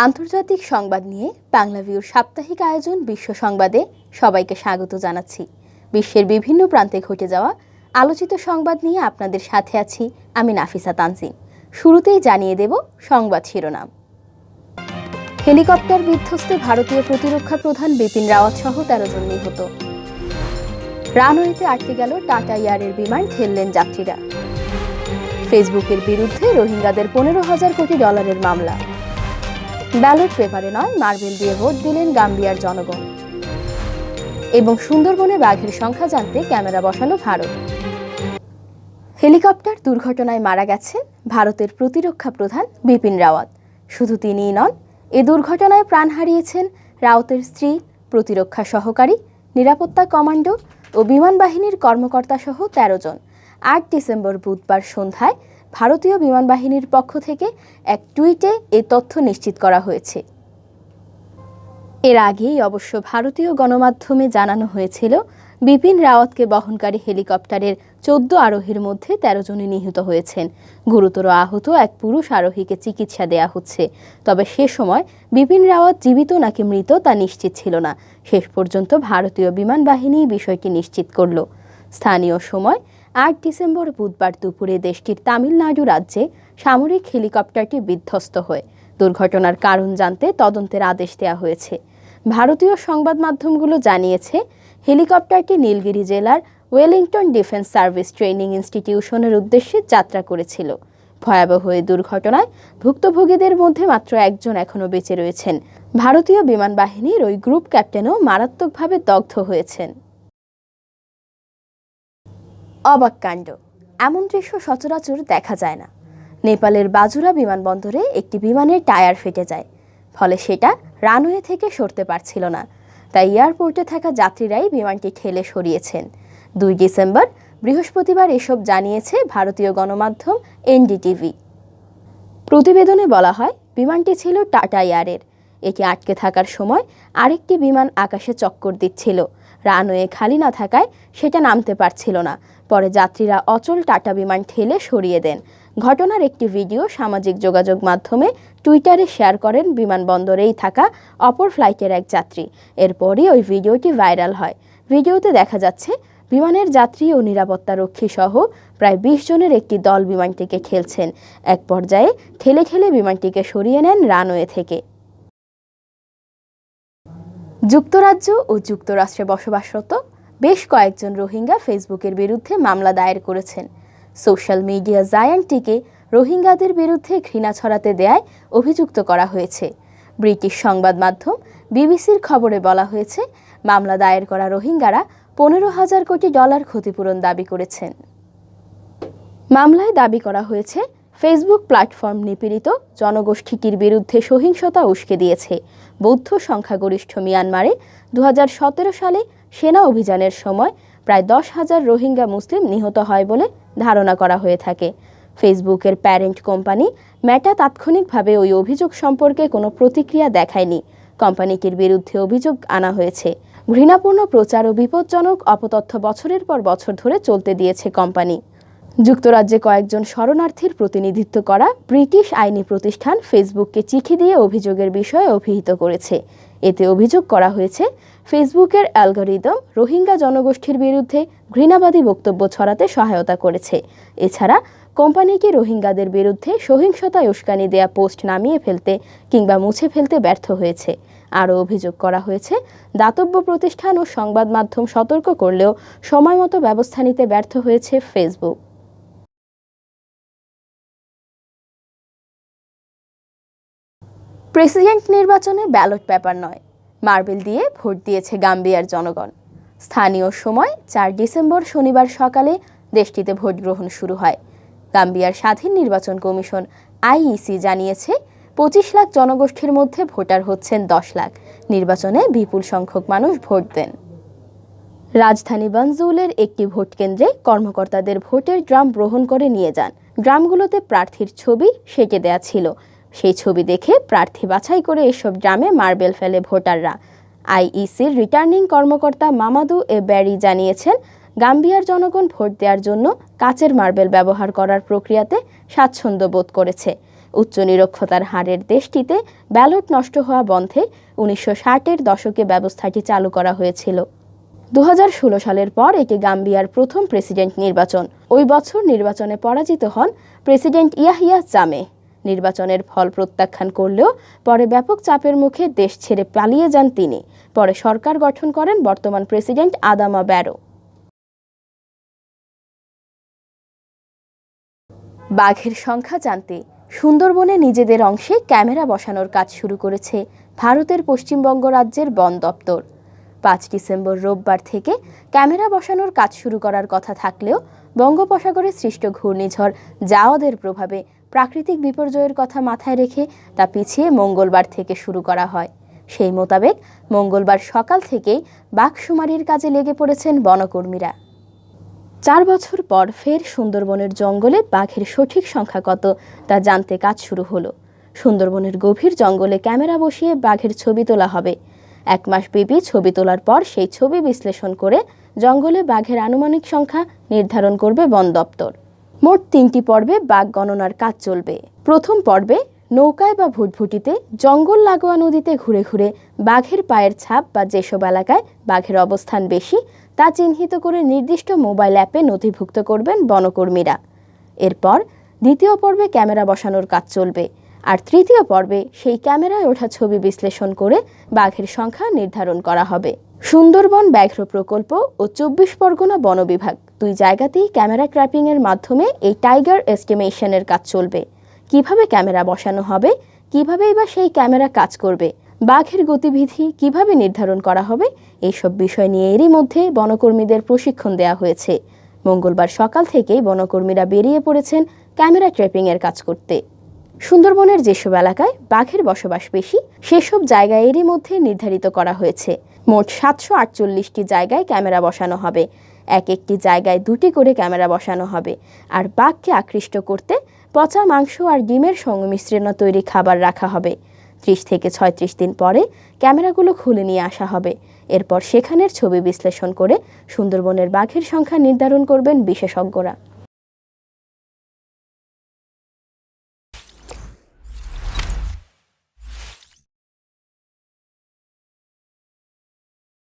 আন্তর্জাতিক সংবাদ নিয়ে বাংলা ভিউর সাপ্তাহিক আয়োজন বিশ্ব সংবাদে সবাইকে স্বাগত জানাচ্ছি। বিশ্বের বিভিন্ন প্রান্তে ঘটে যাওয়া আলোচিত সংবাদ নিয়ে আপনাদের সাথে আছি আমি নাফিসা তানজিম। শুরুতেই জানিয়ে দেব সংবাদ শিরোনাম। হেলিকপ্টার বিধ্বস্তে ভারতীয় প্রতিরক্ষা প্রধান বিপিন রাওয়াত সহ 13 জন নিহত। রানওয়েতে আটকে গেল টাটা এয়ারের বিমান, ঠেললেন যাত্রীরা। ফেসবুকের বিরুদ্ধে রোহিঙ্গাদের $15,000 কোটি মামলা। ব্যালট পেপারে নয়, মার্বেল দিয়ে ভোট দিলেন গাম্বিয়ার জনগণ। এবং সুন্দরবনে বাঘের সংখ্যা জানতে ক্যামেরা বসালো ভারত। হেলিকপ্টার দুর্ঘটনায় মারা গেছেন ভারতের প্রতিরক্ষা প্রধান বিপিন রাওয়াত। শুধু তিনিই নন, এ দুর্ঘটনায় প্রাণ হারিয়েছেন রাওয়াতের স্ত্রী, প্রতিরক্ষা সহকারী, নিরাপত্তা কমান্ডো ও বিমান বাহিনীর কর্মকর্তা সহ 13 জন। 8 ডিসেম্বর বুধবার সন্ধ্যায় ভারতীয় বিমান বাহিনীর পক্ষ থেকে এক টুইটে এ তথ্য নিশ্চিত করা হয়েছে। এর আগেই অবশ্য ভারতীয় গণমাধ্যমে জানানো হয়েছিল বিপিন রাওয়াতকে বহনকারী হেলিকপ্টারের 14 আরোহীর মধ্যে 13 জনই নিহত হয়েছেন। গুরুতর আহত এক পুরুষ আরোহীকে চিকিৎসা দেয়া হচ্ছে। তবে সে সময় বিপিন রাওয়াত জীবিত নাকি মৃত তা নিশ্চিত ছিল না। শেষ পর্যন্ত ভারতীয় বিমান বাহিনী বিষয়টি নিশ্চিত করল। স্থানীয় সময় 8 ডিসেম্বর বুধবার দুপুরে দেশটির তামিলনাড়ু রাজ্যে সামরিক হেলিকপ্টারটি বিধ্বস্ত হয়। দুর্ঘটনার কারণ জানতে তদন্তের আদেশ দেওয়া হয়েছে। ভারতীয় সংবাদ মাধ্যমগুলো জানিয়েছে, হেলিকপ্টারটি নীলগিরি জেলার ওয়েলিংটন ডিফেন্স সার্ভিস ট্রেনিং ইনস্টিটিউশনের উদ্দেশ্যে যাত্রা করেছিল। ভয়াবহ এই দুর্ঘটনায় ভুক্তভোগীদের মধ্যে মাত্র একজন এখনও বেঁচে রয়েছেন। ভারতীয় বিমান বাহিনীর ওই গ্রুপ ক্যাপ্টেনও মারাত্মকভাবে দগ্ধ হয়েছেন। অবাক কাণ্ড, এমন দৃশ্য সচরাচর দেখা যায় না। নেপালের বাজুরা বিমানবন্দরে একটি বিমানের টায়ার ফেটে যায়, ফলে সেটা রানওয়ে থেকে সরতে পারছিল না। তাই এয়ারপোর্টে থাকা যাত্রীরাই বিমানটি ঠেলে সরিয়েছেন। 2 ডিসেম্বর বৃহস্পতিবার এসব জানিয়েছে ভারতীয় গণমাধ্যম এনডিটিভি। প্রতিবেদনে বলা হয়, বিমানটি ছিল টাটা এয়ারের। এটি আটকে থাকার সময় আরেকটি বিমান আকাশে চক্কর দিচ্ছিল। রানওয়ে খালি না থাকায় সেটা নামতে পারছিল না। পরে যাত্রীরা অচল টাটা বিমান ঠেলে সরিয়ে দেন। ঘটনার একটি ভিডিও সামাজিক যোগাযোগ মাধ্যমে টুইটারে শেয়ার করেন বিমানবন্দরেই থাকা অপর ফ্লাইটের এক যাত্রী। এরপরই ওই ভিডিওটি ভাইরাল হয়। ভিডিওতে দেখা যাচ্ছে বিমানের যাত্রী ও নিরাপত্তা রক্ষী সহ প্রায় 20 জনের একটি দল বিমানটিকে ঠেলছেন। এক পর্যায়ে ঠেলে ঠেলে বিমানটিকে সরিয়ে নেন রানওয়ে থেকে। যুক্তরাজ্য ও যুক্তরাষ্ট্রে বসবাসরত বেশ কয়েকজন রোহিঙ্গা ফেসবুকের বিরুদ্ধে মামলা দায়ের করেছেন। সোশ্যাল মিডিয়া জায়ান্টটিকে রোহিঙ্গাদের বিরুদ্ধে ঘৃণা ছড়াতে দেয়ায় অভিযুক্ত করা হয়েছে। ব্রিটিশ সংবাদ মাধ্যম বিবিসির খবরে বলা হয়েছে, মামলা দায়ের করা রোহিঙ্গারা $15,000 কোটি ক্ষতিপূরণ দাবি করেছেন। মামলায় দাবি করা হয়েছে, ফেসবুক প্ল্যাটফর্ম নিপীড়িত জনগোষ্ঠীটির বিরুদ্ধে সহিংসতা উস্কে দিয়েছে। বৌদ্ধ সংখ্যাগরিষ্ঠ মিয়ানমারে 2017 সালে সেনা অভিযানের সময় প্রায় 10,000 রোহিঙ্গা মুসলিম নিহত হয় বলে ধারণা করা হয়ে থাকে। ফেসবুকের প্যারেন্ট কোম্পানি মেটা তাৎক্ষণিকভাবে ওই অভিযোগ সম্পর্কে কোনো প্রতিক্রিয়া দেখায়নি। কোম্পানিটির বিরুদ্ধে অভিযোগ আনা হয়েছে। ঘৃণাপূর্ণ প্রচার ও বিপজ্জনক অপতথ্য বছরের পর বছর ধরে চলতে দিয়েছে কোম্পানি। যুক্তরাজ্যে কয়েকজন শরণার্থীর প্রতিনিধিত্ব করা ব্রিটিশ আইনি প্রতিষ্ঠান ফেসবুককে চিঠি দিয়ে অভিযোগের বিষয়ে অভিহিত করেছে। এতে অভিযোগ করা হয়েছে, ফেসবুকের অ্যালগরিদম রোহিঙ্গা জনগোষ্ঠীর বিরুদ্ধে ঘৃণাবাদী বক্তব্য ছড়াতে সহায়তা করেছে। এছাড়া কোম্পানিটি রোহিঙ্গাদের বিরুদ্ধে সহিংসতায় উস্কানি দেয়া পোস্ট নামিয়ে ফেলতে কিংবা মুছে ফেলতে ব্যর্থ হয়েছে। আরও অভিযোগ করা হয়েছে, দাতব্য প্রতিষ্ঠান ও সংবাদ মাধ্যম সতর্ক করলেও সময়মতো ব্যবস্থা নিতে ব্যর্থ হয়েছে ফেসবুক। প্রেসিডেন্ট নির্বাচনে ব্যালট পেপার নয়, মার্বেল দিয়ে ভোট দিয়েছে গাম্বিয়ার জনগণ। স্থানীয় সময় 4 ডিসেম্বর শনিবার সকালে দেশটিতে ভোট গ্রহণ শুরু হয়। গাম্বিয়ার স্বাধীন নির্বাচন কমিশন আইইসি জানিয়েছে, 25 লাখ জনগোষ্ঠীর মধ্যে ভোটার হচ্ছেন 10 লাখ। নির্বাচনে বিপুল সংখ্যক মানুষ ভোট দেন। রাজধানী বানজুলের একটি ভোট কেন্দ্রে কর্মকর্তাদের ভোটের ড্রাম গ্রহণ করে নিয়ে যান। ড্রামগুলোতে প্রার্থীর ছবি সেঁটে দেয়া ছিল। সেই ছবি দেখে প্রার্থী বাছাই করে এসব ড্রামে মার্বেল ফেলে ভোটাররা। আইইসির রিটার্নিং কর্মকর্তা মামাদু এ ব্যারি জানিয়েছেন, গাম্বিয়ার জনগণ ভোট দেওয়ার জন্য কাচের মার্বেল ব্যবহার করার প্রক্রিয়াতে স্বাচ্ছন্দ্য বোধ করেছে। উচ্চ নিরক্ষরতার হারের দেশটিতে ব্যালট নষ্ট হওয়া বন্ধে 1960-এর দশকে ব্যবস্থাটি চালু করা হয়েছিল। 2016 সালের পর এটি গাম্বিয়ার প্রথম প্রেসিডেন্ট নির্বাচন। ওই বছর নির্বাচনে পরাজিত হন প্রেসিডেন্ট ইয়াহিয়া জামেহ। নির্বাচনের ফল প্রত্যাখ্যান করলেও পরে ব্যাপক চাপের মুখে দেশ ছেড়ে পালিয়ে যান তিনি। পরে সরকার গঠন করেন বর্তমান প্রেসিডেন্ট আদামা ব্যারো। বাঘের সংখ্যা জানতে সুন্দরবনে নিজেদের অংশে ক্যামেরা বসানোর কাজ শুরু করেছে ভারতের পশ্চিমবঙ্গ রাজ্যের বন দপ্তর। 5 ডিসেম্বর রোববার থেকে ক্যামেরা বসানোর কাজ শুরু করার কথা থাকলেও বঙ্গোপসাগরে সৃষ্ট ঘূর্ণিঝড় জাওয়াদের প্রভাবে প্রাকৃতিক বিপর্যয়ের কথা মাথায় রেখে তা পিছিয়ে মঙ্গলবার থেকে শুরু করা হয়। সেই মোতাবেক মঙ্গলবার সকাল থেকেই বাঘশুমারির কাজে লেগে পড়েছেন বনকর্মীরা। 4 বছর পর ফের সুন্দরবনের জঙ্গলে বাঘের সঠিক সংখ্যা কত তা জানতে কাজ শুরু হলো। সুন্দরবনের গভীর জঙ্গলে ক্যামেরা বসিয়ে বাঘের ছবি তোলা হবে। 1 মাস ব্যাপী ছবি তোলার পর সেই ছবি বিশ্লেষণ করে জঙ্গলে বাঘের আনুমানিক সংখ্যা নির্ধারণ করবে বন দপ্তর। মোট 3টি পর্বে বাঘ গণনার কাজ চলবে। প্রথম পর্বে নৌকায় বা ভুটভুটিতে জঙ্গল লাগোয়া নদীতে ঘুরে ঘুরে বাঘের পায়ের ছাপ বা যেসব এলাকায় বাঘের অবস্থান বেশি তা চিহ্নিত করে নির্দিষ্ট মোবাইল অ্যাপে নথিভুক্ত করবেন বনকর্মীরা। এরপর দ্বিতীয় পর্বে ক্যামেরা বসানোর কাজ চলবে, আর তৃতীয় পর্বে সেই ক্যামেরায় ওঠা ছবি বিশ্লেষণ করে বাঘের সংখ্যা নির্ধারণ করা হবে। সুন্দরবন ব্যাঘ্র প্রকল্প ও 24 পরগনা বন বিভাগ 2 জায়গাতেই ক্যামেরা ট্র্যাপিংয়ের মাধ্যমে এই টাইগার এস্টিমেশনের কাজ চলবে। কিভাবে ক্যামেরা বসানো হবে, কিভাবেই বা সেই ক্যামেরা কাজ করবে, বাঘের গতিবিধি কিভাবে নির্ধারণ করা হবে, এইসব বিষয় নিয়ে এরই মধ্যে বনকর্মীদের প্রশিক্ষণ দেওয়া হয়েছে। মঙ্গলবার সকাল থেকেই বনকর্মীরা বেরিয়ে পড়েছেন ক্যামেরা ট্র্যাপিংয়ের কাজ করতে। সুন্দরবনের যেসব এলাকায় বাঘের বসবাস বেশি সেসব জায়গা এরই মধ্যে নির্ধারিত করা হয়েছে। মোট 748টি জায়গায় ক্যামেরা বসানো হবে। একটি জায়গায় 2টি করে ক্যামেরা বসানো হবে। আর বাঘকে আকৃষ্ট করতে পচা মাংস আর ডিমের সংমিশ্রণ তৈরি খাবার রাখা হবে। 30 থেকে 36 দিন পরে ক্যামেরাগুলো খুলে নিয়ে আসা হবে। এরপর সেখানের ছবি বিশ্লেষণ করে সুন্দরবনের বাঘের সংখ্যা নির্ধারণ করবেন বিশেষজ্ঞরা।